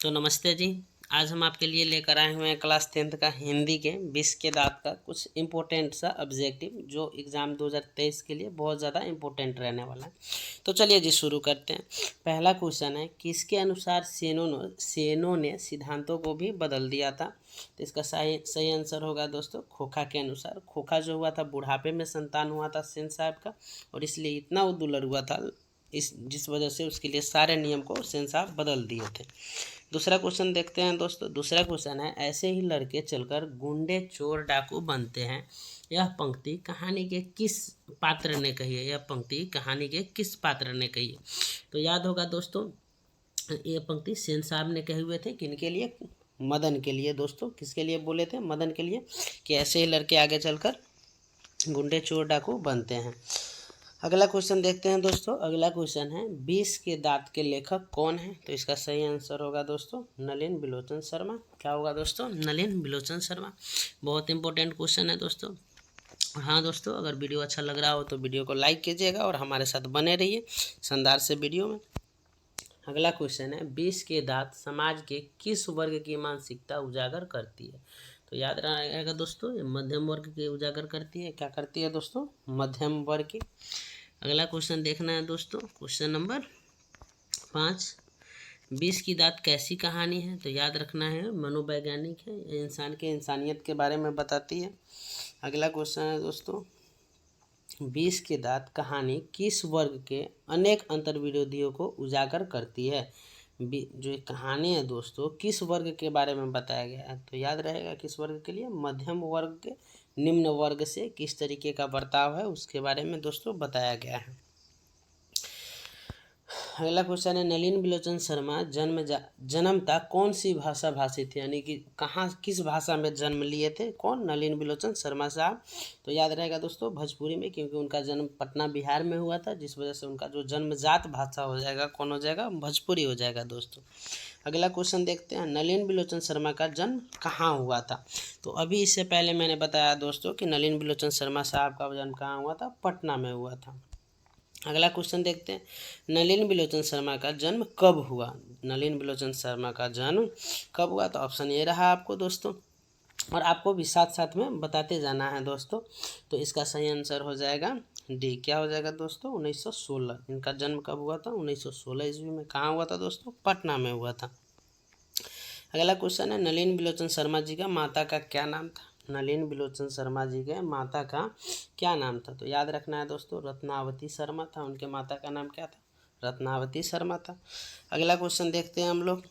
तो नमस्ते जी। आज हम आपके लिए लेकर आए हुए हैं क्लास 10th का हिंदी के 20 के दांत का कुछ इम्पोर्टेंट सा ऑब्जेक्टिव जो एग्ज़ाम 2023 के लिए बहुत ज़्यादा इम्पोर्टेंट रहने वाला है। तो चलिए जी शुरू करते हैं। पहला क्वेश्चन है, किसके अनुसार सेनों ने सिद्धांतों को भी बदल दिया था। तो इसका सही आंसर होगा दोस्तों खोखा के अनुसार। खोखा जो हुआ था बुढ़ापे में संतान हुआ था सेन साहब का, और इसलिए इतना वो दुलर हुआ था जिस वजह से उसके लिए सारे नियम को सेन साहब बदल दिए थे। दूसरा क्वेश्चन देखते हैं दोस्तों। दूसरा क्वेश्चन है, ऐसे ही लड़के चलकर गुंडे चोर डाकू बनते हैं। यह पंक्ति कहानी के किस पात्र ने कही है। यह पंक्ति कहानी के किस पात्र ने कही है। तो याद होगा दोस्तों, ये पंक्ति सेन साहब ने कहे हुए थे। किनके लिए? मदन के लिए दोस्तों। किसके लिए बोले थे? मदन के लिए, कि ऐसे ही लड़के आगे चलकर गुंडे चोर डाकू बनते हैं। अगला क्वेश्चन देखते हैं दोस्तों। अगला क्वेश्चन है, 20 के दांत के लेखक कौन है। तो इसका सही आंसर होगा दोस्तों नलिन बिलोचन शर्मा। क्या होगा दोस्तों? नलिन बिलोचन शर्मा। बहुत इंपॉर्टेंट क्वेश्चन है दोस्तों। हाँ दोस्तों, अगर वीडियो अच्छा लग रहा हो तो वीडियो को लाइक कीजिएगा और हमारे साथ बने रहिए शानदार से वीडियो में। अगला क्वेश्चन है, 20 के दांत समाज के किस वर्ग की मानसिकता उजागर करती है। तो याद रहेगा दोस्तों, ये मध्यम वर्ग के उजागर करती है। क्या करती है दोस्तों? मध्यम वर्ग की। अगला क्वेश्चन देखना है दोस्तों, क्वेश्चन नंबर 5। 20 की दांत कैसी कहानी है। तो याद रखना है मनोवैज्ञानिक है, इंसान के इंसानियत के बारे में बताती है। अगला क्वेश्चन है दोस्तों, 20 की दांत कहानी किस वर्ग के अनेक अंतर्विरोधियों को उजागर करती है। जो एक कहानी है दोस्तों, किस वर्ग के बारे में बताया गया है। तो याद रहेगा किस वर्ग के लिए? मध्यम वर्ग के निम्न वर्ग से किस तरीके का बर्ताव है उसके बारे में दोस्तों बताया गया है। अगला क्वेश्चन है, नलिन बिलोचन शर्मा जन्मता कौन सी भाषा भाषी थे, यानी कि कहाँ किस भाषा में जन्म लिए थे। कौन? नलिन बिलोचन शर्मा साहब। तो याद रहेगा दोस्तों भोजपुरी में, क्योंकि उनका जन्म पटना बिहार में हुआ था, जिस वजह से उनका जो जन्मजात भाषा हो जाएगा कौन हो जाएगा? भोजपुरी हो जाएगा दोस्तों। अगला क्वेश्चन देखते हैं, नलिन बिलोचन शर्मा का जन्म कहाँ हुआ था। तो अभी इससे पहले मैंने बताया दोस्तों कि नलिन बिलोचन शर्मा साहब का जन्म कहाँ हुआ था? पटना में हुआ था। अगला क्वेश्चन देखते हैं, नलिन बिलोचन शर्मा का जन्म कब हुआ। नलिन बिलोचन शर्मा का जन्म कब हुआ। तो ऑप्शन ये रहा आपको दोस्तों, और आपको भी साथ साथ में बताते जाना है दोस्तों। तो इसका सही आंसर हो जाएगा डी। क्या हो जाएगा दोस्तों? 1916। इनका जन्म कब हुआ था? 1916 ईस्वी में। कहाँ हुआ था दोस्तों? पटना में हुआ था। अगला क्वेश्चन है, नलिन बिलोचन शर्मा जी का माता का क्या नाम था। नलिन बिलोचन शर्मा जी के माता का क्या नाम था। तो याद रखना है दोस्तों रत्नावती शर्मा था। उनके माता का नाम क्या था? रत्नावती शर्मा था। अगला क्वेश्चन देखते हैं हम लोग,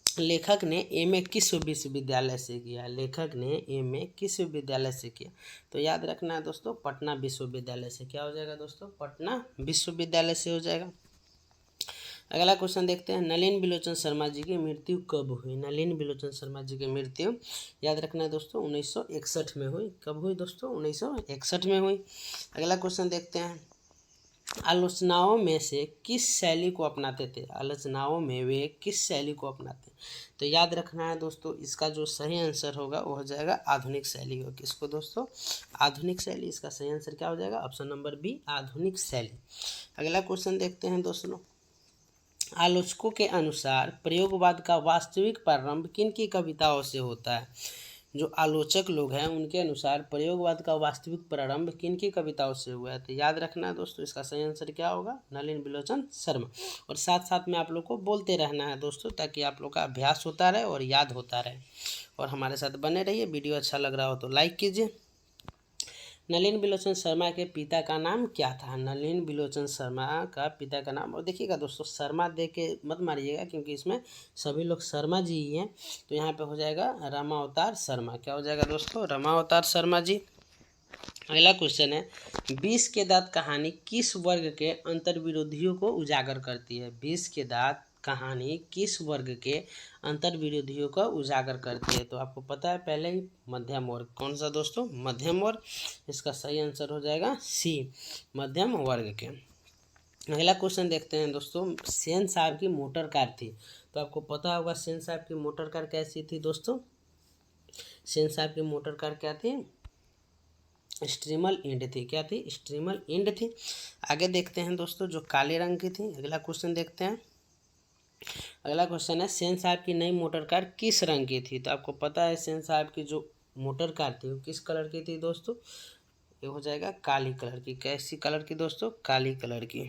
लेखक ने एमए किस विश्वविद्यालय से किया। लेखक ने एमए किस विद्यालय से किया। तो याद रखना है दोस्तों पटना विश्वविद्यालय से। क्या हो जाएगा दोस्तों? पटना विश्वविद्यालय से हो जाएगा। अगला क्वेश्चन देखते हैं, नलिन बिलोचन शर्मा जी की मृत्यु कब हुई। नलिन बिलोचन शर्मा जी की मृत्यु याद रखना है दोस्तों 1961 में हुई। कब हुई दोस्तों? 1961 में हुई। अगला क्वेश्चन देखते हैं, आलोचनाओं में से किस शैली को अपनाते थे। आलोचनाओं में वे किस शैली को अपनाते। तो याद रखना है दोस्तों इसका जो सही आंसर होगा वो हो जाएगा आधुनिक शैली हो। किसको दोस्तों? आधुनिक शैली। इसका सही आंसर क्या हो जाएगा? ऑप्शन नंबर बी, आधुनिक शैली। अगला क्वेश्चन देखते हैं दोस्तों, आलोचकों के अनुसार प्रयोगवाद का वास्तविक प्रारंभ किन की कविताओं से होता है। जो आलोचक लोग हैं उनके अनुसार प्रयोगवाद का वास्तविक प्रारंभ किन की कविताओं से हुआ है। तो याद रखना है दोस्तों इसका सही आंसर क्या होगा? नलिन बिलोचन शर्मा। और साथ साथ में आप लोग को बोलते रहना है दोस्तों, ताकि आप लोग का अभ्यास होता रहे और याद होता रहे। और हमारे साथ बने रहिए। वीडियो अच्छा लग रहा हो तो लाइक कीजिए। नलिन बिलोचन शर्मा के पिता का नाम क्या था। नलिन बिलोचन शर्मा का पिता का नाम, और देखिएगा दोस्तों शर्मा दे के मत मारिएगा, क्योंकि इसमें सभी लोग शर्मा जी ही हैं। तो यहाँ पे हो जाएगा रामावतार शर्मा। क्या हो जाएगा दोस्तों? रामावतार शर्मा जी। अगला क्वेश्चन है, 20 के दांत कहानी किस वर्ग के अंतर्विरोधियों को उजागर करती है। 20 के दांत कहानी किस वर्ग के अंतर्विरोधियों को उजागर करती है। तो आपको पता है पहले ही, मध्यम वर्ग। कौन सा दोस्तों? मध्यम वर्ग। इसका सही आंसर हो जाएगा सी, मध्यम वर्ग के। अगला क्वेश्चन देखते हैं दोस्तों, सेन साहब की मोटर कार थी। तो आपको पता होगा सेन साहब की मोटर कार कैसी थी दोस्तों। सेन साहब की मोटर कार क्या थी? स्ट्रीमल इंड थी। क्या थी? स्ट्रीमल इंड थी। आगे देखते हैं दोस्तों, जो काले रंग की थी। अगला क्वेश्चन देखते हैं, अगला क्वेश्चन है सेन साहब की नई मोटर कार किस रंग की थी। तो आपको पता है सेन साहब की जो मोटर कार थी वो किस कलर की थी दोस्तों, ये हो जाएगा काली कलर की। कैसी कलर की दोस्तों, काली कलर की।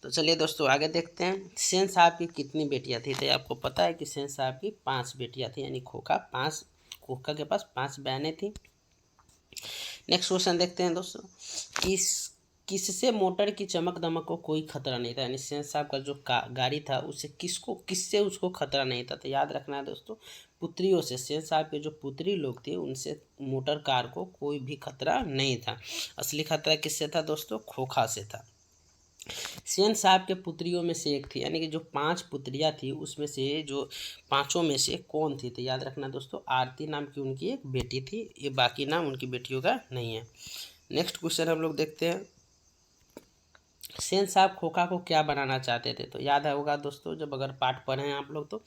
तो चलिए दोस्तों आगे देखते हैं सेन साहब की कितनी बेटियां थी। तो आपको पता है कि सेन साहब की 5 बेटियां थी, यानी खोखा के पास 5 बहनें थी। नेक्स्ट क्वेश्चन देखते हैं दोस्तों, किससे मोटर की चमक दमक को कोई खतरा नहीं था। यानी सेन साहब का जो गाड़ी था उससे किससे उसको खतरा नहीं था। तो याद रखना है दोस्तों, पुत्रियों से, सेन साहब के जो पुत्री लोग थे उनसे मोटर कार को कोई भी खतरा नहीं था। असली खतरा किससे था दोस्तों, खोखा से था। सेन साहब के पुत्रियों में से एक थी, यानी कि जो 5 पुत्रियां थी उसमें से जो 5 में से कौन थी। तो याद रखना दोस्तों, आरती नाम की उनकी एक बेटी थी, ये बाकी नाम उनकी बेटियों का नहीं है। नेक्स्ट क्वेश्चन हम लोग देखते हैं, सेन साहब खोखा को क्या बनाना चाहते थे। तो याद होगा दोस्तों, जब अगर पाठ पढ़े हैं आप लोग तो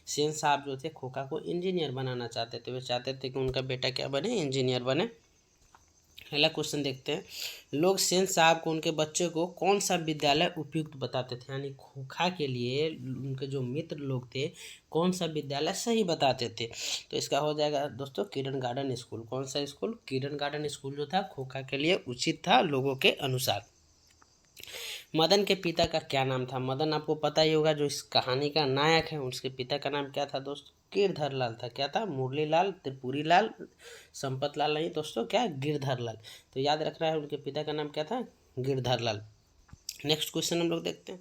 सेन साहब जो थे खोखा को इंजीनियर बनाना चाहते थे। वे चाहते थे कि उनका बेटा क्या बने, इंजीनियर बने। अगला क्वेश्चन देखते हैं, लोग सेन साहब को उनके बच्चे को कौन सा विद्यालय उपयुक्त बताते थे। यानी खोखा के लिए उनके जो मित्र लोग थे कौन सा विद्यालय सही बताते थे। तो इसका हो जाएगा दोस्तों किरण गार्डन स्कूल। कौन सा स्कूल, किरण गार्डन स्कूल जो था खोखा के लिए उचित था लोगों के अनुसार। मदन के पिता का क्या नाम था। मदन आपको पता ही होगा जो इस कहानी का नायक है, उसके पिता का नाम क्या था दोस्तों, गिरधर लाल था। क्या था, मुरली लाल, त्रिपुरी लाल, संपत लाल नहीं दोस्तों, क्या, गिरधर लाल। तो याद रखना है उनके पिता का नाम क्या था, गिरधर लाल। नेक्स्ट क्वेश्चन हम लोग देखते हैं,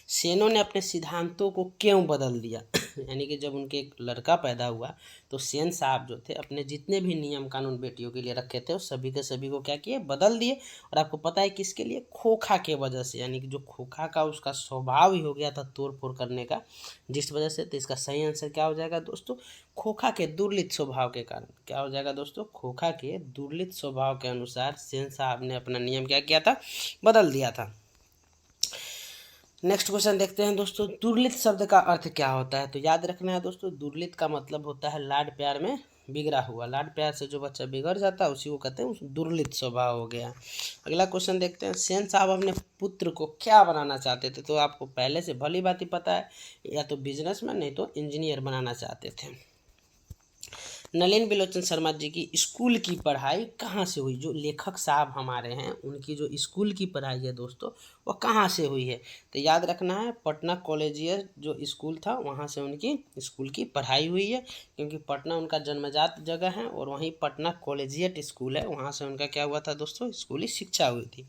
सेनों ने अपने सिद्धांतों को क्यों बदल दिया। यानी कि जब उनके एक लड़का पैदा हुआ तो सेन साहब जो थे अपने जितने भी नियम कानून बेटियों के लिए रखे थे उस सभी के सभी को क्या किए, बदल दिए। और आपको पता है किसके लिए, खोखा के वजह से। यानी कि जो खोखा का उसका स्वभाव ही हो गया था तोड़ फोड़ करने का, जिस वजह से। तो इसका सही आंसर क्या हो जाएगा दोस्तों, खोखा के दुर्लित स्वभाव के कारण। क्या हो जाएगा दोस्तों, खोखा के दुर्लित स्वभाव के अनुसार सेन साहब ने अपना नियम क्या किया था, बदल दिया था। नेक्स्ट क्वेश्चन देखते हैं दोस्तों, दुर्लित शब्द का अर्थ क्या होता है। तो याद रखना है दोस्तों, दुर्लित का मतलब होता है लाड प्यार में बिगड़ा हुआ। लाड प्यार से जो बच्चा बिगड़ जाता है उसी को कहते हैं दुर्लित स्वभाव हो गया। अगला क्वेश्चन देखते हैं, सेन साहब अपने पुत्र को क्या बनाना चाहते थे। तो आपको पहले से भली बात ही पता है, या तो बिजनेसमैन नहीं तो इंजीनियर बनाना चाहते थे। नलिन बिलोचन शर्मा जी की स्कूल की पढ़ाई कहाँ से हुई। जो लेखक साहब हमारे हैं उनकी जो स्कूल की पढ़ाई है दोस्तों वो कहाँ से हुई है। तो याद रखना है पटना कॉलेजियट जो स्कूल था वहाँ से उनकी स्कूल की पढ़ाई हुई है, क्योंकि पटना उनका जन्मजात जगह है और वहीं पटना कॉलेजियट स्कूल है, वहाँ से उनका क्या हुआ था दोस्तों, स्कूली शिक्षा हुई थी।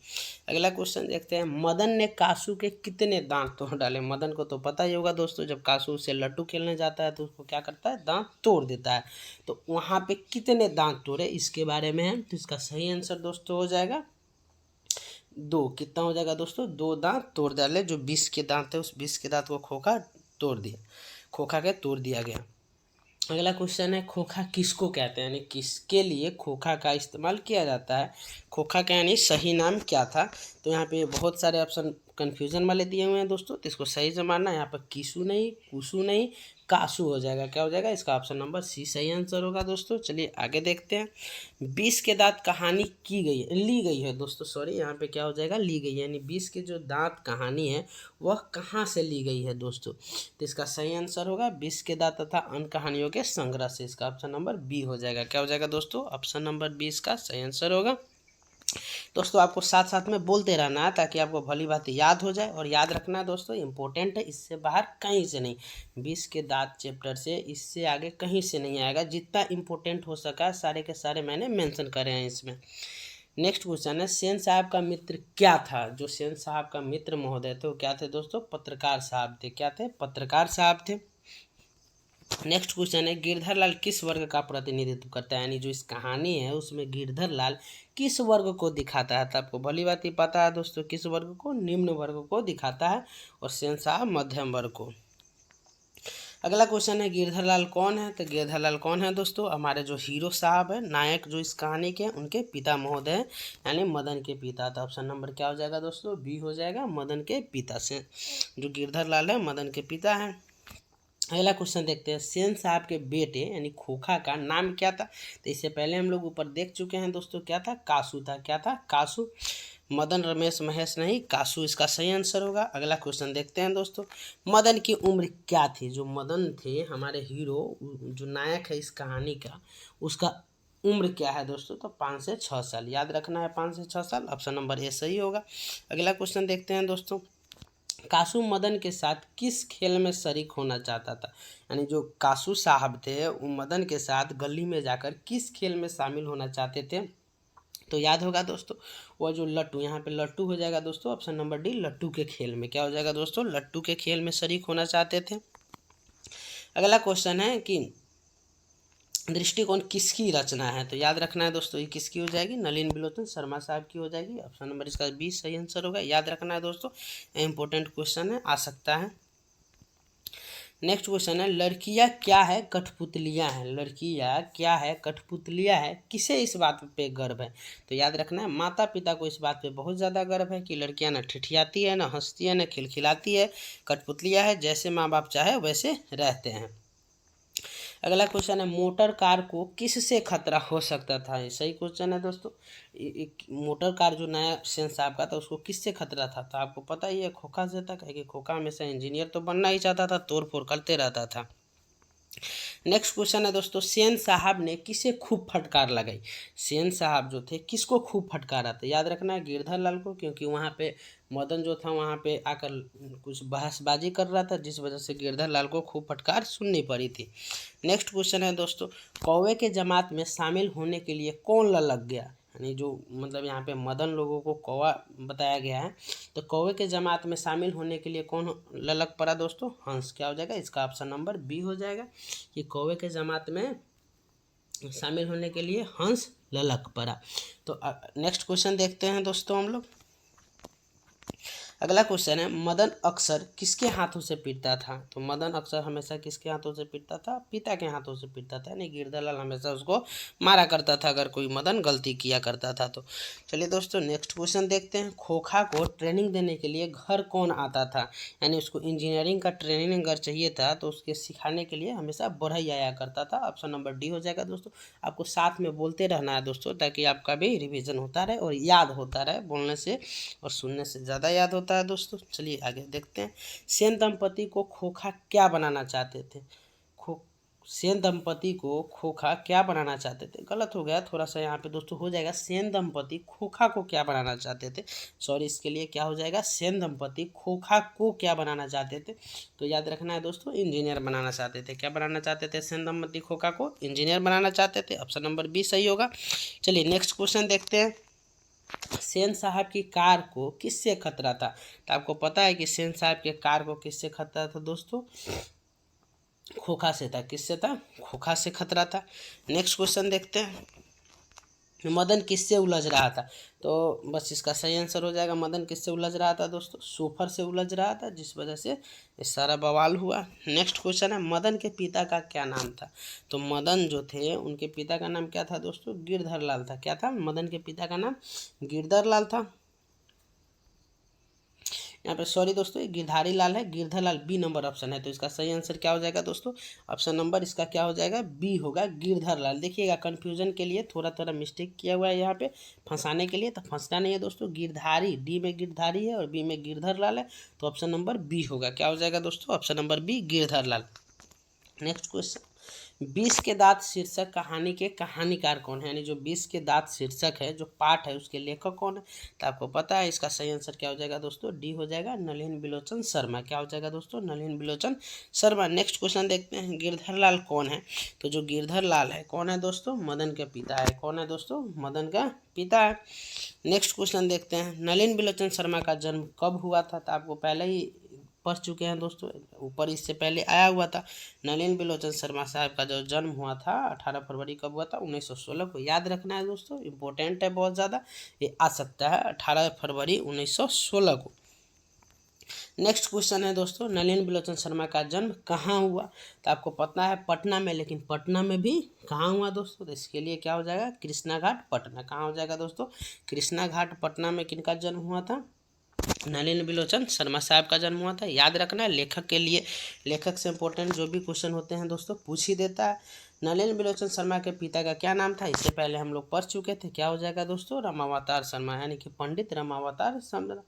अगला क्वेश्चन देखते हैं, मदन ने कासू के कितने दांत तोड़ डाले। मदन को तो पता ही होगा दोस्तों, जब कासू उससे लट्टू खेलने जाता है तो उसको क्या करता है, दांत तोड़ देता है। तो वहाँ पे कितने दांत तोड़े इसके बारे में है। तो इसका सही आंसर दोस्तों हो जाएगा 2। कितना हो जाएगा दोस्तों, 2 दांत तोड़ डाले। जो 20 के दांत है उस 20 के दांत को खोखा तोड़ दिया, खोखा के तोड़ दिया गया। अगला क्वेश्चन है, खोखा किसको कहते हैं, यानी किसके लिए खोखा का इस्तेमाल किया जाता है। खोखा का यानी सही नाम क्या था। तो यहाँ पे बहुत सारे ऑप्शन कन्फ्यूजन वाले दिए हुए हैं दोस्तों, तो इसको सही से मानना। यहाँ पर किसू नहीं, कुसू नहीं, कासू हो जाएगा। क्या हो जाएगा, इसका ऑप्शन नंबर सी सही आंसर होगा दोस्तों। चलिए आगे देखते हैं, 20 के दांत कहानी ली गई है दोस्तों, सॉरी यहाँ पे क्या हो जाएगा, ली गई है। यानी 20 के जो दांत कहानी है वह कहाँ से ली गई है दोस्तों। तो इसका सही आंसर होगा 20 के दांत तथा अन्य कहानियों के संग्रह से। इसका ऑप्शन नंबर बी हो जाएगा। क्या हो जाएगा दोस्तों, ऑप्शन नंबर 20 का सही आंसर होगा। दोस्तों आपको साथ साथ में बोलते रहना है ताकि आपको भली बात याद हो जाए। और याद रखना है दोस्तों, इंपॉर्टेंट है, इससे बाहर कहीं से नहीं। 20 के दांत चैप्टर से इससे आगे कहीं से नहीं आएगा। जितना इंपॉर्टेंट हो सका सारे के सारे मैंने मेंशन करे हैं इसमें। नेक्स्ट क्वेश्चन है, सेन साहब का मित्र क्या था। जो सेन साहब का मित्र महोदय थे वो क्या थे दोस्तों, पत्रकार साहब थे। क्या थे, पत्रकार साहब थे। नेक्स्ट क्वेश्चन है, गिरधर लाल किस वर्ग का प्रतिनिधित्व करता है। यानी जो इस कहानी है उसमें गिरधर लाल किस वर्ग को दिखाता है। तो आपको भली बात ही पता है दोस्तों, किस वर्ग को, निम्न वर्ग को दिखाता है, और सेन साहब मध्यम वर्ग को। अगला क्वेश्चन है, गिरधर लाल कौन है। तो गिरधर लाल कौन है दोस्तों, हमारे जो हीरो साहब है, नायक जो इस कहानी के, उनके पिता महोदय यानी मदन के पिता। तो ऑप्शन नंबर क्या हो जाएगा दोस्तों, बी हो जाएगा, मदन के पिता से। जो गिरधर लाल है मदन के पिता है। अगला क्वेश्चन देखते हैं, सेन साहब के बेटे यानी खोखा का नाम क्या था। तो इससे पहले हम लोग ऊपर देख चुके हैं दोस्तों, क्या था, कासू था। क्या था, कासू। मदन रमेश महेश नहीं, कासू इसका सही आंसर होगा। अगला क्वेश्चन देखते हैं दोस्तों, मदन की उम्र क्या थी? जो मदन थे हमारे हीरो, जो नायक है इस कहानी का, उसका उम्र क्या है दोस्तों? तो 5 से 6 साल। याद रखना है 5 से 6 साल। ऑप्शन नंबर ए सही होगा। अगला क्वेश्चन देखते हैं दोस्तों, कासू मदन के साथ किस खेल में शरीक होना चाहता था? यानी जो कासू साहब थे वो मदन के साथ गली में जाकर किस खेल में शामिल होना चाहते थे? तो याद होगा दोस्तों, वो जो लट्टू, यहाँ पे लट्टू हो जाएगा दोस्तों। ऑप्शन नंबर डी, लट्टू के खेल में। क्या हो जाएगा दोस्तों? लट्टू के खेल में शरीक होना चाहते थे। अगला क्वेश्चन है कि दृष्टिकोण किसकी रचना है? तो याद रखना है दोस्तों, ये किसकी हो जाएगी? नलिन बिलोचन शर्मा साहब की हो जाएगी। ऑप्शन नंबर इसका 20 सही आंसर होगा। याद रखना है दोस्तों, इंपॉर्टेंट क्वेश्चन है, आ सकता है। नेक्स्ट क्वेश्चन है, लड़कियां क्या है कठपुतलियां हैं? लड़कियां क्या है कठपुतलियां है, किसे इस बात पे गर्व है? तो याद रखना है, माता पिता को इस बात पे बहुत ज़्यादा गर्व है कि लड़कियां ना ठिठियाती है, ना हंसती है, ना खिलखिलाती है। कठपुतलियां है, जैसे माँ बाप चाहे वैसे रहते हैं। अगला क्वेश्चन है, मोटर कार को किससे खतरा हो सकता था? ये सही क्वेश्चन है दोस्तों। मोटर कार जो नया सेंस आपका था उसको किससे खतरा था? तो आपको पता ही है, खोखा से था। कि खोखा हमेशा इंजीनियर तो बनना ही चाहता था, तोड़ फोड़ करते रहता था। नेक्स्ट क्वेश्चन है दोस्तों, सेन साहब ने किसे खूब फटकार लगाई? सेन साहब जो थे किसको खूब फटकारा था? याद रखना है, गिरधर लाल को, क्योंकि वहाँ पे मदन जो था वहाँ पे आकर कुछ बहसबाजी कर रहा था, जिस वजह से गिरधर लाल को खूब फटकार सुननी पड़ी थी। नेक्स्ट क्वेश्चन है दोस्तों, कौवे के जमात में शामिल होने के लिए कौन ललक गया? यानी जो मतलब यहाँ पे मदन लोगों को कौवा बताया गया है, तो कौवे के जमात में शामिल होने के लिए कौन ललक पड़ा दोस्तों? हंस। क्या हो जाएगा इसका? ऑप्शन नंबर बी हो जाएगा, कि कौवे के जमात में शामिल होने के लिए हंस ललक पड़ा। तो नेक्स्ट क्वेश्चन देखते हैं दोस्तों हम लोग। अगला क्वेश्चन है, मदन अक्सर किसके हाथों से पीटता था? तो मदन अक्सर हमेशा किसके हाथों से पीटता था? पिता के हाथों से पीटता था। यानी गिरधरलाल हमेशा उसको मारा करता था अगर कोई मदन गलती किया करता था तो। चलिए दोस्तों, नेक्स्ट क्वेश्चन देखते हैं, खोखा को ट्रेनिंग देने के लिए घर कौन आता था? यानी उसको इंजीनियरिंग का ट्रेनिंग अगर चाहिए था तो उसके सिखाने के लिए हमेशा बढ़ई आया करता था। ऑप्शन नंबर डी हो जाएगा दोस्तों। आपको साथ में बोलते रहना है दोस्तों, ताकि आपका भी रिविजन होता रहे और याद होता रहे। बोलने से और सुनने से ज़्यादा याद होता है दोस्तों। चलिए आगे देखते हैं, सेन दंपति को खोखा क्या बनाना चाहते थे? सेन दंपति को खोखा क्या बनाना चाहते थे? गलत हो गया थोड़ा सा यहाँ पे दोस्तों, हो जाएगा सेन दंपति खोखा को क्या बनाना चाहते थे। सॉरी, इसके लिए क्या हो जाएगा? सेन दंपति खोखा को क्या बनाना चाहते थे? तो याद रखना है दोस्तों, इंजीनियर बनाना चाहते थे। क्या बनाना चाहते थे? सेन दंपति खोखा को इंजीनियर बनाना चाहते थे। ऑप्शन नंबर बी सही होगा। चलिए नेक्स्ट क्वेश्चन देखते हैं, सेन साहब की कार को किससे खतरा था? तो आपको पता है कि सेन साहब के कार को किससे खतरा था दोस्तों? खोखा से था। किससे था? खोखा से खतरा था। नेक्स्ट क्वेश्चन देखते हैं, मदन किससे उलझ रहा था? तो बस इसका सही आंसर हो जाएगा, मदन किससे उलझ रहा था दोस्तों? सूफर से उलझ रहा था, जिस वजह से ये सारा बवाल हुआ। नेक्स्ट क्वेश्चन है, मदन के पिता का क्या नाम था? तो मदन जो थे उनके पिता का नाम क्या था दोस्तों? गिरधर लाल था। क्या था? मदन के पिता का नाम गिरधर लाल था। यहाँ पे सॉरी दोस्तों, ये गिरधारी लाल है, गिरधर लाल बी नंबर ऑप्शन है। तो इसका सही आंसर क्या हो जाएगा दोस्तों? ऑप्शन नंबर इसका क्या हो जाएगा? बी होगा, गिरधर लाल। देखिएगा कन्फ्यूजन के लिए थोड़ा थोड़ा मिस्टेक किया हुआ है यहाँ पे, फंसाने के लिए। तो फंसना नहीं है दोस्तों, गिरधारी डी में गिरधारी है और बी में गिरधर लाल है। तो ऑप्शन नंबर बी होगा। क्या हो जाएगा दोस्तों? ऑप्शन नंबर बी, गिरधर लाल। नेक्स्ट क्वेश्चन, 20 के दांत शीर्षक कहानी के कहानीकार कौन है? यानी जो 20 के दांत शीर्षक है, जो पाठ है, उसके लेखक कौन है? तो आपको पता है, इसका सही आंसर क्या हो जाएगा दोस्तों? डी हो जाएगा, नलिन बिलोचन शर्मा। क्या हो जाएगा दोस्तों? नलिन बिलोचन शर्मा। नेक्स्ट क्वेश्चन देखते हैं, गिरधर लाल कौन है? तो जो गिरधर लाल है कौन है दोस्तों? मदन के पिता है। कौन है दोस्तों? मदन का पिता है। नेक्स्ट क्वेश्चन देखते हैं, नलिन बिलोचन शर्मा का जन्म कब हुआ था? तो आपको पहले ही पढ़ चुके हैं दोस्तों, ऊपर इससे पहले आया हुआ था। नलिन बिलोचन शर्मा साहब का जो जन्म हुआ था 18 फरवरी कब हुआ था? 1916 को। याद रखना है दोस्तों, इंपॉर्टेंट है बहुत ज़्यादा, ये आ सकता है 18 फरवरी 1916 को। नेक्स्ट क्वेश्चन है दोस्तों, नलिन बिलोचन शर्मा का जन्म कहाँ हुआ? तो आपको पता है पटना में, लेकिन पटना में भी कहाँ हुआ दोस्तों? तो इसके लिए क्या हो जाएगा? कृष्णा घाट पटना। कहाँ हो जाएगा दोस्तों? कृष्णा घाट पटना में किनका जन्म हुआ था? नलिन बिलोचन शर्मा साहब का जन्म हुआ था। याद रखना है, लेखक के लिए, लेखक से इंपॉर्टेंट जो भी क्वेश्चन होते हैं दोस्तों पूछ ही देता है। नलिन बिलोचन शर्मा के पिता का क्या नाम था, इससे पहले हम लोग पढ़ चुके थे। क्या हो जाएगा दोस्तों, रामावतार शर्मा, यानी कि पंडित रामावतार शर्मा।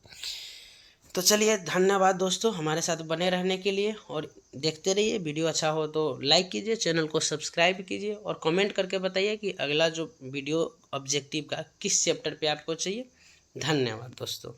तो चलिए, धन्यवाद दोस्तों हमारे साथ बने रहने के लिए, और देखते रहिए। वीडियो अच्छा हो तो लाइक कीजिए, चैनल को सब्सक्राइब कीजिए, और कमेंट करके बताइए कि अगला जो वीडियो ऑब्जेक्टिव का किस चैप्टर पे आपको चाहिए। धन्यवाद दोस्तों।